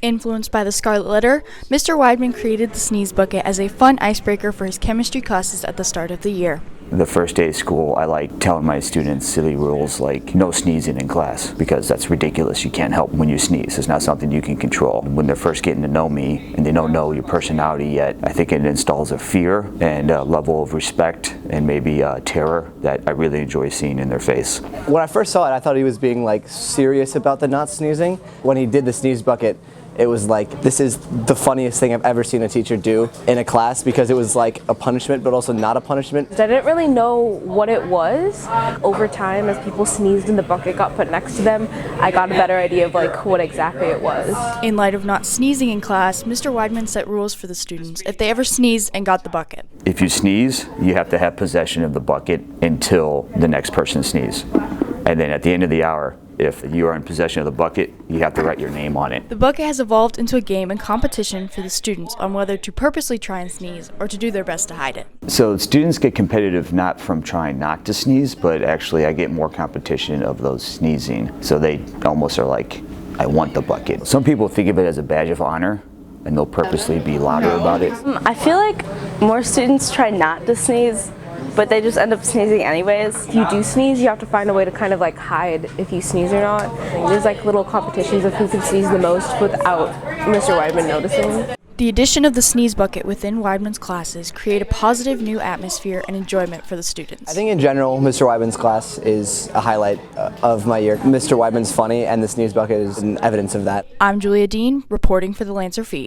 Influenced by the Scarlet Letter, Mr. Wideman created the sneeze bucket as a fun icebreaker for his chemistry classes at the start of the year. The first day of school, I like telling my students silly rules like no sneezing in class, because that's ridiculous. You can't help when you sneeze. It's not something you can control. When they're first getting to know me and they don't know your personality yet, I think it installs a fear and a level of respect and maybe terror that I really enjoy seeing in their face. When I first saw it, I thought he was being like serious about the not sneezing. When he did the sneeze bucket, it was like, this is the funniest thing I've ever seen a teacher do in a class, because it was like a punishment but also not a punishment. I didn't really know what it was. Over time, as people sneezed and the bucket got put next to them, I got a better idea of like what exactly it was. In light of not sneezing in class, Mr. Wideman set rules for the students if they ever sneezed and got the bucket. If you sneeze, you have to have possession of the bucket until the next person sneezes. And then at the end of the hour, if you are in possession of the bucket, you have to write your name on it. The bucket has evolved into a game and competition for the students on whether to purposely try and sneeze or to do their best to hide it. So students get competitive not from trying not to sneeze, but actually I get more competition of those sneezing. So they almost are like, I want the bucket. Some people think of it as a badge of honor, and they'll purposely be louder about it. I feel like more students try not to sneeze, but they just end up sneezing anyways. If you do sneeze, you have to find a way to kind of like hide if you sneeze or not. There's like little competitions of who can sneeze the most without Mr. Wideman noticing. The addition of the sneeze bucket within Wideman's classes create a positive new atmosphere and enjoyment for the students. I think in general, Mr. Wideman's class is a highlight of my year. Mr. Wideman's funny, and the sneeze bucket is an evidence of that. I'm Julia Dean, reporting for the Lancer Feed.